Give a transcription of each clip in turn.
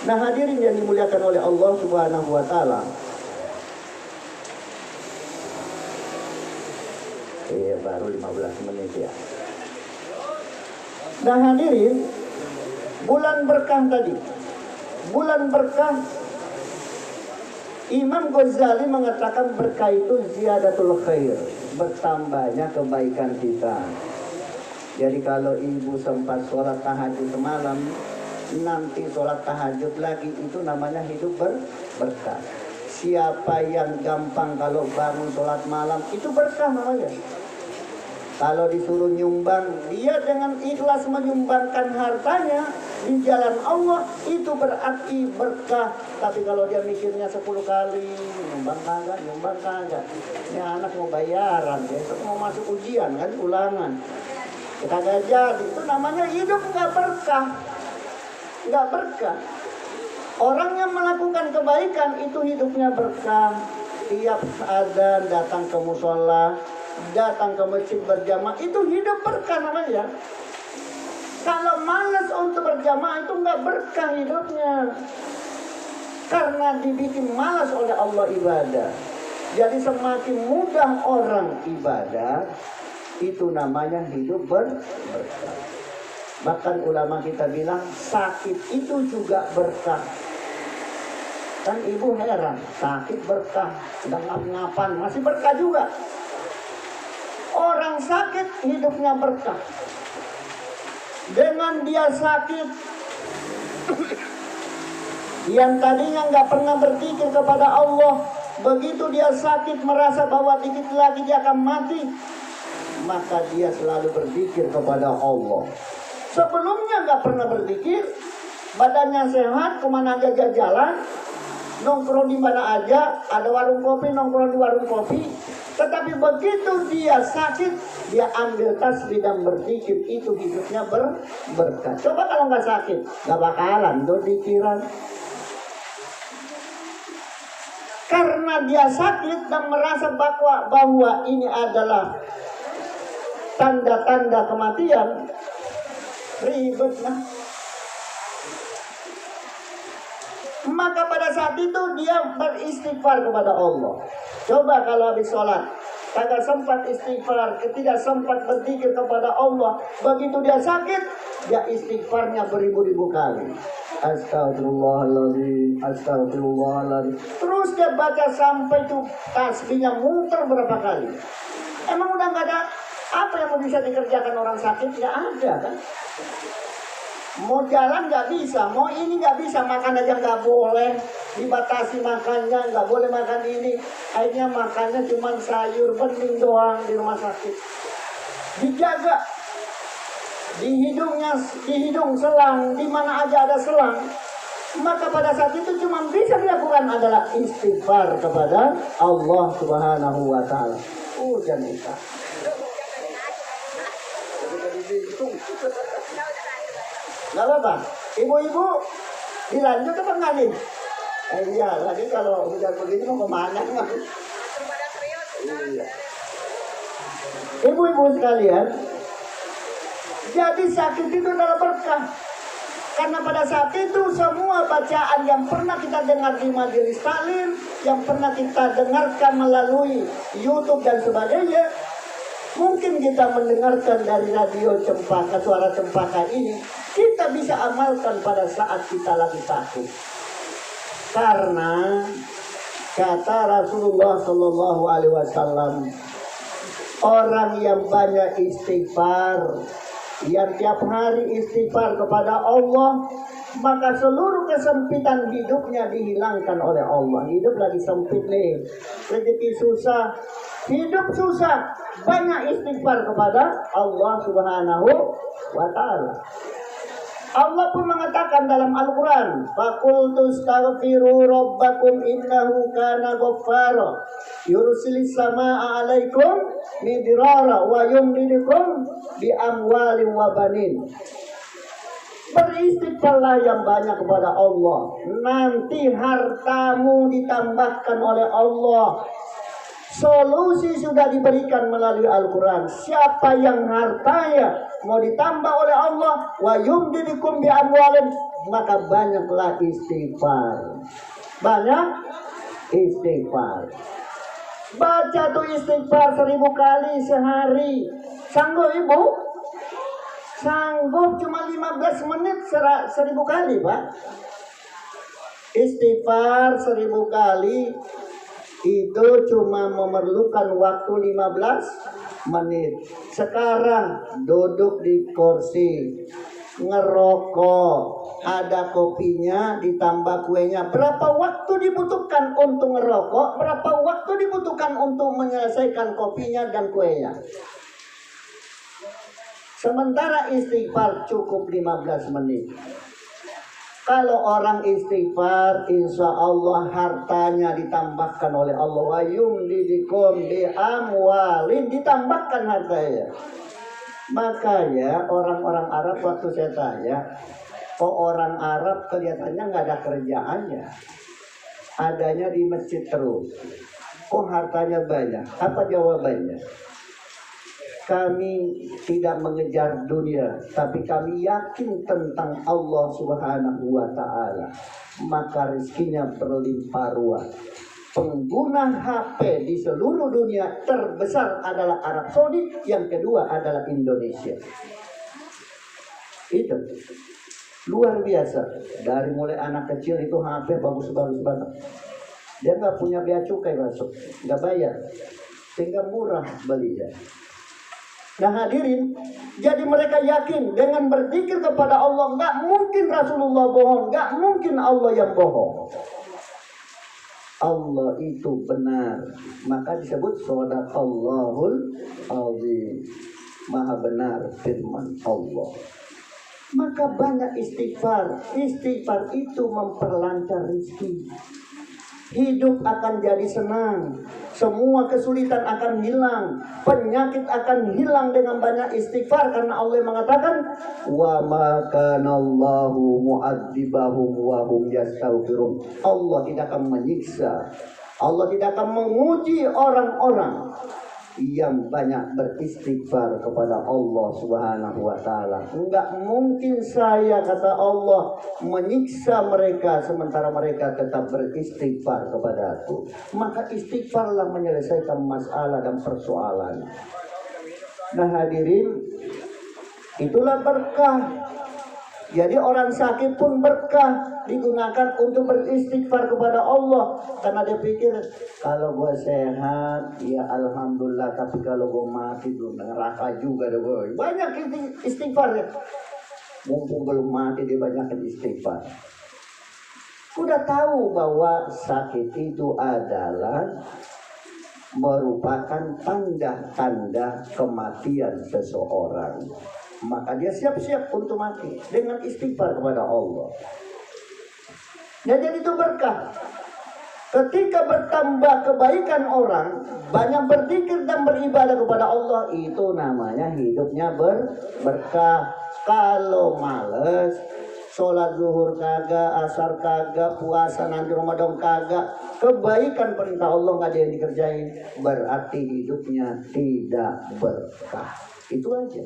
Nah hadirin yang dimuliakan oleh Allah Subhanahu wa taala. Baru 15 menit ya. Nah hadirin, bulan berkah tadi. Bulan berkah, Imam Ghazali mengatakan berkah itu ziyadatul khair, bertambahnya kebaikan kita. Jadi kalau ibu sempat sholat tahajud semalam, nanti sholat tahajud lagi, itu namanya hidup berkah. Siapa yang gampang kalau bangun sholat malam, itu berkah namanya. Kalau disuruh nyumbang, dia dengan ikhlas menyumbangkan hartanya di jalan Allah, itu berarti berkah. Tapi kalau dia mikirnya 10 kali, nyumbang kagak. Ini anak mau bayaran, besok mau masuk ujian kan, ulangan. Kagak jadi, itu namanya hidup nggak berkah. Nggak berkah. Orang yang melakukan kebaikan itu hidupnya berkah. Tiap azan datang ke musola, datang ke masjid berjamaah, itu hidup berkah namanya. Kalau malas untuk berjamaah itu nggak berkah hidupnya, karena dibikin malas oleh Allah ibadah. Jadi semakin mudah orang ibadah, itu namanya hidup berkah. Bahkan ulama kita bilang sakit itu juga berkah. Kan ibu heran, sakit berkah, sedang ngap-ngapan masih berkah juga. Orang sakit hidupnya berkah. Dengan dia sakit, yang tadinya nggak pernah berpikir kepada Allah, begitu dia sakit merasa bahwa dikit lagi dia akan mati, maka dia selalu berpikir kepada Allah. Sebelumnya nggak pernah berpikir, badannya sehat, kemana aja jalan, nongkrong di mana aja, ada warung kopi, nongkrong di warung kopi. Tetapi begitu dia sakit, dia ambil tasbih dan berpikir, itu hidupnya berkah. Coba kalau nggak sakit, nggak bakalan tuh pikiran. Karena dia sakit dan merasa bahwa ini adalah tanda-tanda kematian, ribet lah. Maka pada saat itu dia beristighfar kepada Allah. Coba kalau habis sholat kagak sempat istighfar, tidak sempat berpikir kepada Allah, begitu dia sakit, dia istighfarnya beribu-ribu kali. Astagfirullahaladzim, astagfirullahaladzim. Terus dia baca sampai itu tasbihnya muter berapa kali. Emang udah nggak ada apa yang bisa dikerjakan orang sakit? Nggak ada kan? Mau jalan nggak bisa, mau ini nggak bisa, makan aja nggak boleh, dibatasi makannya, nggak boleh makan ini. Akhirnya makannya cuma sayur bening doang di rumah sakit. Dijaga di hidung selang, di mana aja ada selang. Maka pada saat itu cuma bisa dilakukan adalah istighfar kepada Allah Subhanahu wa taala. Jangan lupa. Gak apa-apa, ibu-ibu dilanjut apa enggak nih? Iya, lagi kalau hujan begini mau kemana? Iya. Ibu-ibu sekalian, jadi sakit itu adalah berkah. Karena pada saat itu semua bacaan yang pernah kita dengar di majelis taklim, yang pernah kita dengarkan melalui YouTube dan sebagainya, mungkin kita mendengarkan dari radio Cempaka, suara Cempaka ini, kita bisa amalkan pada saat kita lagi sakit. Karena kata Rasulullah Shallallahu Alaihi Wasallam, orang yang banyak istighfar, yang tiap hari istighfar kepada Allah, maka seluruh kesempitan hidupnya dihilangkan oleh Allah. Hidup lagi sempit nih, rezeki susah, hidup susah, banyak istighfar kepada Allah Subhanahu wa taala. Allah pun mengatakan dalam Al-Quran, "Faqultu astaghfiru rabbakum innahu kana ghaffara yursilis samaa'a 'alaikum midrara wa yumdidukum bi amwalin wa banin." Beristighfarlah yang banyak kepada Allah, nanti hartamu ditambahkan oleh Allah. Solusi sudah diberikan melalui Al-Quran. Siapa yang hartanya mau ditambah oleh Allah, wa yumdidukum bi amwalin, maka banyaklah istighfar. Banyak istighfar. Baca tuh istighfar 1000 kali sehari. Sanggup ibu? Sanggup cuma 15 menit 1000 kali, Pak. Istighfar 1000 kali itu cuma memerlukan waktu 15 menit. Sekarang duduk di kursi, ngerokok, ada kopinya ditambah kuenya. Berapa waktu dibutuhkan untuk ngerokok? Berapa waktu dibutuhkan untuk menyelesaikan kopinya dan kuenya? Sementara istighfar cukup 15 menit. Kalau orang istighfar, insya Allah hartanya ditambahkan oleh Allah. Wa yumdidikum bi amwalin, ditambahkan hartanya. Makanya orang-orang Arab waktu saya tanya, kok orang Arab kelihatannya nggak ada kerjaannya, adanya di masjid terus, kok hartanya banyak? Apa jawabannya? Kami tidak mengejar dunia, tapi kami yakin tentang Allah Subhanahu wa Ta'ala. Maka rezekinya berlimpah ruah. Pengguna HP di seluruh dunia terbesar adalah Arab Saudi, yang kedua adalah Indonesia. Itu luar biasa. Dari mulai anak kecil itu HP bagus-bagus banget. Dia nggak punya bea cukai masuk, nggak bayar, sehingga murah belinya. Nah hadirin, jadi mereka yakin dengan berzikir kepada Allah, nggak mungkin Rasulullah bohong, nggak mungkin Allah yang bohong. Allah itu benar, maka disebut Shadaqallahul Azim, maha benar firman Allah. Maka banyak istighfar. Istighfar itu memperlancar rezeki. Hidup akan jadi senang. Semua kesulitan akan hilang. Penyakit akan hilang dengan banyak istighfar. Karena Allah mengatakan, wa ma kana Allahu mu'adzibahum wa hum yastaghfirun. Allah tidak akan menyiksa, Allah tidak akan menguji orang-orang yang banyak beristighfar kepada Allah Subhanahu wa Ta'ala. Enggak mungkin saya, kata Allah, menyiksa mereka sementara mereka tetap beristighfar kepada Aku. Maka istighfarlah menyelesaikan masalah dan persoalan. Nah hadirin, itulah berkah. Jadi orang sakit pun berkah, digunakan untuk beristighfar kepada Allah. Karena dia pikir, kalau gue sehat, ya alhamdulillah. Tapi kalau gue mati, belum neraka juga deh gue. Banyak istighfar ya. Mumpung belum mati, dia banyak istighfar. Udah tahu bahwa sakit itu adalah merupakan tanda-tanda kematian seseorang. Maka dia siap-siap untuk mati dengan istighfar kepada Allah. Ya, jadi itu berkah. Ketika bertambah kebaikan orang, banyak berzikir dan beribadah kepada Allah, itu namanya hidupnya berkah. Kalau males, sholat zuhur kagak, asar kagak, puasa nanti Ramadan kagak, kebaikan perintah Allah nggak ada yang dikerjain, berarti hidupnya tidak berkah. Itu aja.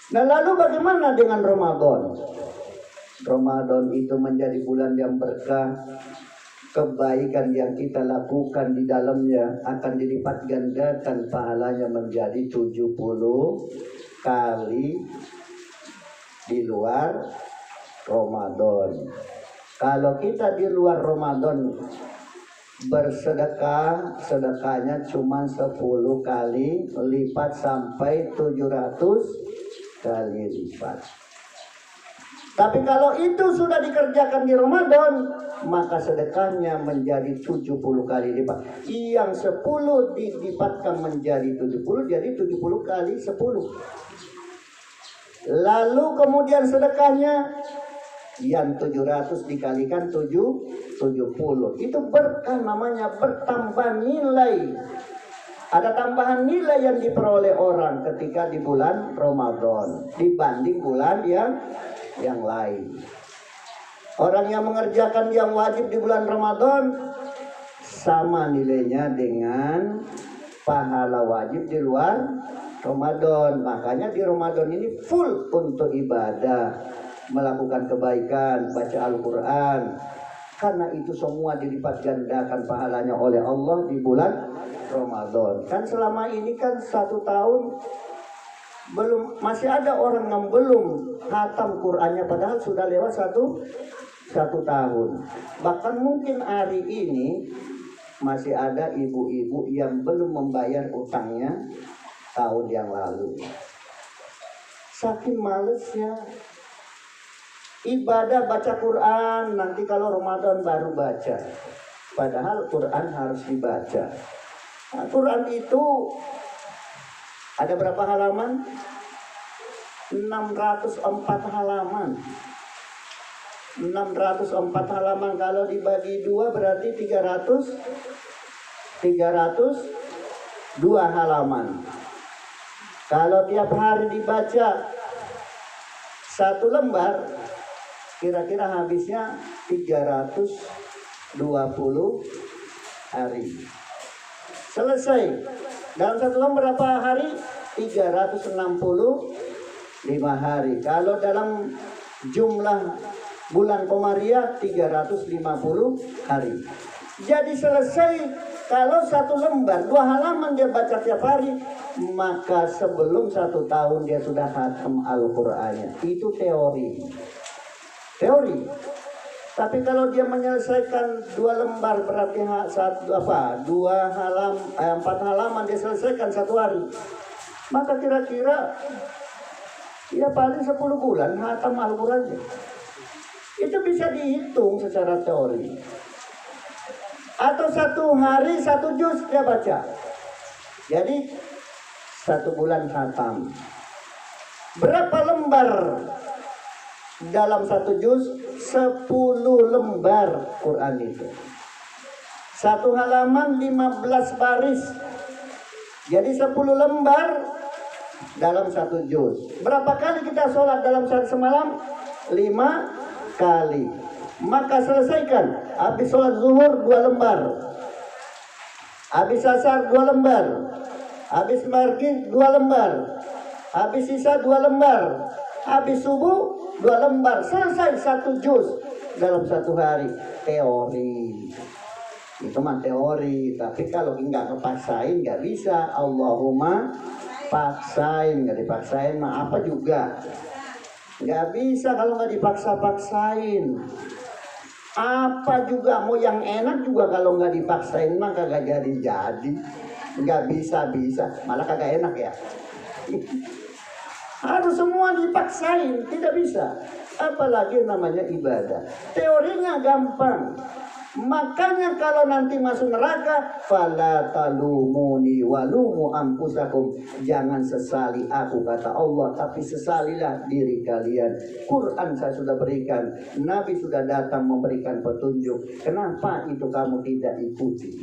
Nah lalu bagaimana dengan Ramadan? Ramadan itu menjadi bulan yang berkah. Kebaikan yang kita lakukan di dalamnya akan dilipat gandakan pahalanya menjadi 70 kali di luar Ramadan. Kalau kita di luar Ramadan bersedekah, sedekahnya cuma 10 kali lipat sampai 700 kali lipat. Tapi kalau itu sudah dikerjakan di Ramadan, maka sedekahnya menjadi 70 kali lipat. Yang 10 dilipatkan menjadi 70, jadi 70 kali 10. Lalu kemudian sedekahnya yang 700 dikalikan 70. Itu berkah, namanya bertambah nilai. Ada tambahan nilai yang diperoleh orang ketika di bulan Ramadan dibanding bulan yang lain. Orang yang mengerjakan yang wajib di bulan Ramadan sama nilainya dengan pahala wajib di luar Ramadan. Makanya di Ramadan ini full untuk ibadah. melakukan kebaikan, baca Al-Quran. Karena itu semua dilipat gandakan pahalanya oleh Allah di bulan Ramadan. Kan selama ini kan 1 tahun masih ada orang yang belum khatam Qur'annya, padahal sudah lewat satu tahun. Bahkan mungkin hari ini masih ada ibu-ibu yang belum membayar utangnya tahun yang lalu. Saking malesnya. Ibadah baca Quran nanti kalau Ramadan baru baca. Padahal Quran harus dibaca. Nah, Quran itu ada berapa halaman? 604 halaman. 604 halaman kalau dibagi 2 berarti 302 halaman. Kalau tiap hari dibaca 1 lembar, kira-kira habisnya 320 hari. Selesai. Dalam 1 lembar berapa hari? 365 hari. Kalau dalam jumlah bulan Komariah 350 hari. Jadi selesai. Kalau 1 lembar 2 halaman dia baca tiap hari, maka sebelum 1 tahun dia sudah khatam Al-Qur'annya. Itu teori. Tapi kalau dia menyelesaikan 2 lembar berarti 4 halaman dia selesaikan 1 hari. Maka kira-kira ya paling 10 bulan khatam Al-Qur'annya. Itu bisa dihitung secara teori. Atau 1 hari 1 juz dia baca. Jadi 1 bulan khatam. Berapa lembar dalam 1 juz? 10 lembar Quran itu. 1 halaman 15 baris. Jadi 10 lembar dalam 1 juz. Berapa kali kita sholat dalam semalam? 5 kali. Maka selesaikan. Habis sholat zuhur 2 lembar. Habis asar 2 lembar. Habis maghrib 2 lembar. Habis isya 2 lembar. Habis subuh 2 lembar. Selesai 1 juz dalam 1 hari. Teori. Itu mah teori. Tapi kalau nggak kepaksain nggak bisa. Allahumma paksain. Nggak dipaksain mah apa juga. Nggak bisa kalau nggak dipaksa-paksain. Apa juga mau yang enak juga kalau nggak dipaksain mah kagak jadi. Nggak bisa, malah kagak enak ya. Harus semua dipaksain, tidak bisa. Apalagi namanya ibadah. Teorinya gampang. Makanya kalau nanti masuk neraka, fala talumuni walumu anfusakum. Jangan sesali aku, kata Allah, tapi sesalilah diri kalian. Quran saya sudah berikan, Nabi sudah datang memberikan petunjuk. Kenapa itu kamu tidak ikuti?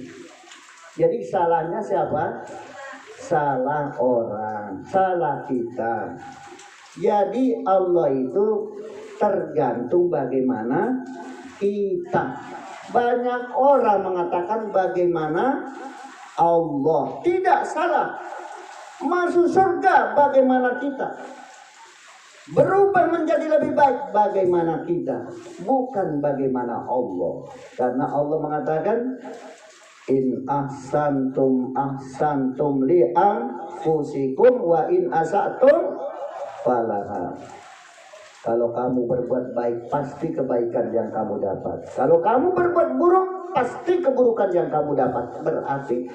Jadi salahnya siapa? Salah orang, salah kita. Jadi Allah itu tergantung bagaimana kita. Banyak orang mengatakan bagaimana Allah. Tidak salah. Masuk surga bagaimana kita. Berubah menjadi lebih baik bagaimana kita. Bukan bagaimana Allah. Karena Allah mengatakan in ahsantum li anfusikum wa in asatum falaha. Kalau kamu berbuat baik, pasti kebaikan yang kamu dapat. Kalau kamu berbuat buruk, pasti keburukan yang kamu dapat. Berarti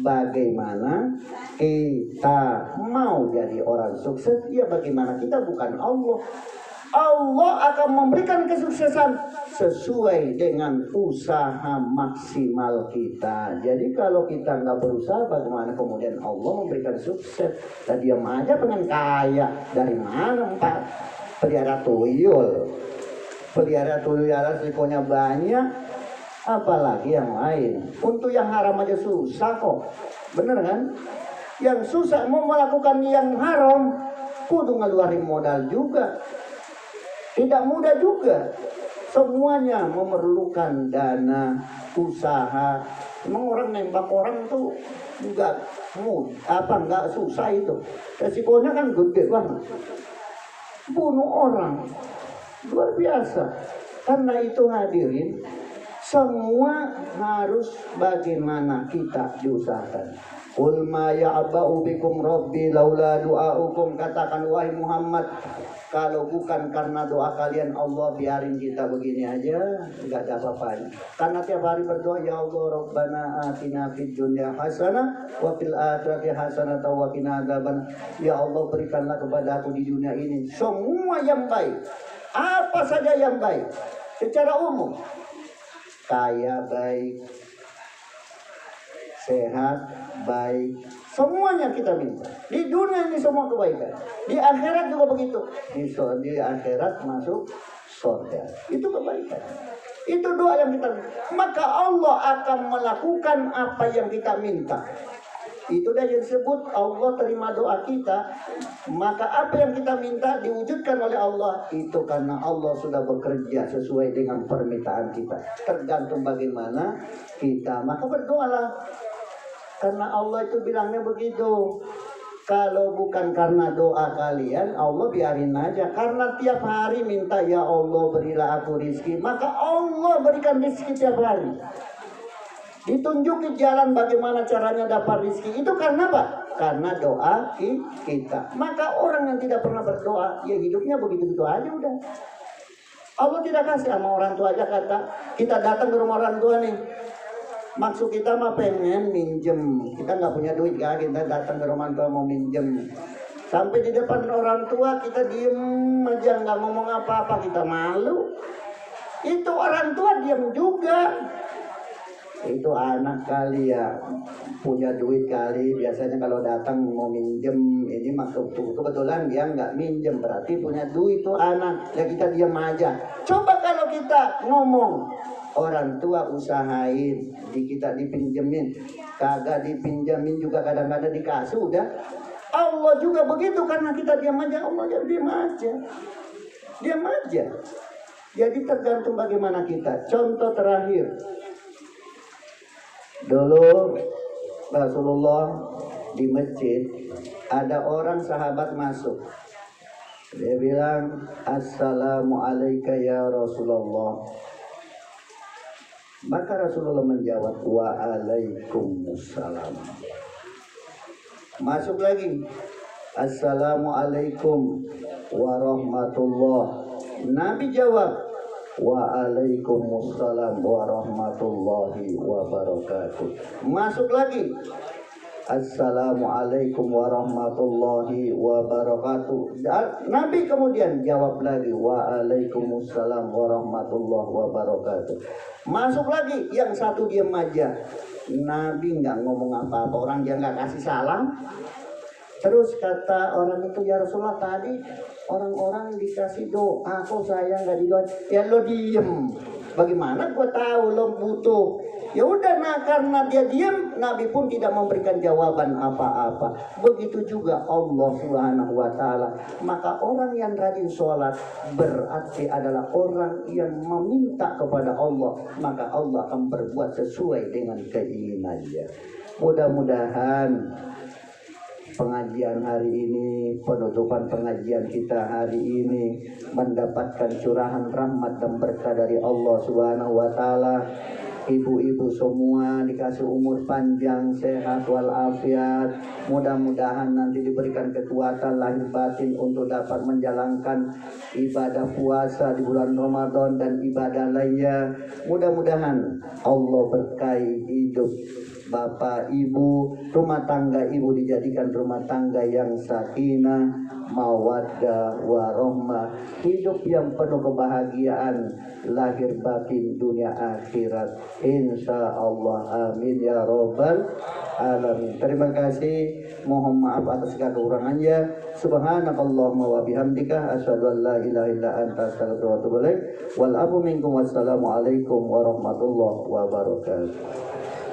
bagaimana kita mau jadi orang sukses? Ya bagaimana kita, bukan Allah. Allah akan memberikan kesuksesan sesuai dengan usaha maksimal kita. Jadi kalau kita nggak berusaha, bagaimana kemudian Allah memberikan sukses? Dan diam aja pengen kaya. Dari mana Pak? Pelihara tuyul risikonya banyak, apalagi yang lain. Untuk yang haram aja susah kok, bener kan? Yang susah mau melakukan yang haram, kudu ngeluarin modal juga, tidak mudah juga. Semuanya memerlukan dana, usaha. Emang orang nembak orang tuh enggak susah itu. Resikonya kan gede banget. Bunuh orang Luar biasa. Karena itu hadirin, semua harus bagaimana kita diusahakan. Qul ma ya'ba'u bikum rabbi laula du'aukum, katakan wahai Muhammad, kalau bukan karena doa kalian Allah biarin kita begini aja, enggak ada apa-apanya. Karena tiap hari berdoa, ya Allah Rabbana atina fid dunya hasanah wa fil akhirati hasanah wa qina adzaban. Ya Allah, berikanlah kepada aku di dunia ini semua yang baik. Apa saja yang baik secara umum. Kaya baik, sehat baik, semuanya kita minta. Di dunia ini semua kebaikan, di akhirat juga begitu. Di akhirat masuk surga, itu kebaikan. Itu doa yang kita minta. Maka Allah akan melakukan apa yang kita minta. Itu dia yang disebut Allah terima doa kita. Maka apa yang kita minta diwujudkan oleh Allah. Itu karena Allah sudah bekerja sesuai dengan permintaan kita. Tergantung bagaimana kita. Maka berdoalah. Karena Allah itu bilangnya begitu. Kalau bukan karena doa kalian, Allah biarin aja. Karena tiap hari minta, ya Allah berilah aku rizki, maka Allah berikan rizki tiap hari. Ditunjukin jalan bagaimana caranya dapat rizki. Itu karena apa? Karena doa kita. Maka orang yang tidak pernah berdoa, ya hidupnya begitu-begitu aja udah. Allah tidak kasih sama orang tua aja. Kata kita datang ke rumah orang tua nih, maksud kita mah pengen minjem. Kita nggak punya duit kan, kita datang ke rumah tua mau minjem. Sampai di depan orang tua kita diem aja, nggak ngomong apa-apa, kita malu. Itu orang tua diem juga. Itu anak kali ya, punya duit kali. Biasanya kalau datang mau minjem, ini maksud kebetulan dia nggak minjem, berarti punya duit tuh anak. Ya kita diam aja. Coba kalau kita ngomong, orang tua usahain, kita dipinjemin, kagak dipinjemin juga kadang-kadang dikasih udah. Allah juga begitu, karena kita diam aja, Allah ya diam aja, diam aja. Jadi tergantung bagaimana kita. Contoh terakhir. Dulu Rasulullah di masjid, ada orang sahabat masuk. Dia bilang, Assalamualaikum ya Rasulullah. Maka Rasulullah menjawab, Waalaikumsalam. Masuk lagi, Assalamualaikum warahmatullah. Nabi jawab, Waalaikumsalam warahmatullahi wabarakatuh. Masuk lagi, Assalamualaikum warahmatullahi wabarakatuh. Nabi kemudian jawab lagi, Waalaikumsalam warahmatullahi wabarakatuh. Masuk lagi, yang satu diam aja. Nabi nggak ngomong apa-apa, orang dia nggak kasih salam. Terus kata orang itu, ya Rasulullah, tadi orang-orang dikasih doa, kok saya nggak didoain? Ya lo diem. Bagaimana gue tahu lo butuh? Ya udah, nah karena dia diem, Nabi pun tidak memberikan jawaban apa-apa. Begitu juga Allah Subhanahu wa Ta'ala. Maka orang yang rajin sholat berarti adalah orang yang meminta kepada Allah. Maka Allah akan berbuat sesuai dengan keinginannya. Mudah-mudahan pengajian hari ini, penutupan pengajian kita hari ini mendapatkan curahan rahmat dan berkah dari Allah Subhanahu wa Ta'ala. Ibu-ibu semua dikasih umur panjang, sehat walafiat. Mudah-mudahan nanti diberikan kekuatan lahir batin untuk dapat menjalankan ibadah puasa di bulan Ramadan dan ibadah lainnya. Mudah-mudahan Allah berkahi hidup Bapak Ibu, rumah tangga Ibu dijadikan rumah tangga yang sakinah, mawaddah, warahmah, hidup yang penuh kebahagiaan lahir batin dunia akhirat, insya Allah, amin ya robbal alamin. Terima kasih, mohon maaf atas segala kekurangannya. Subhanakallahumma wa bihamdika asyhadu an la ilaha illa anta astaghfiruka wa atubu ilaik. Wal afu minkum, wassalamu alaikum warahmatullahi wabarakatuh.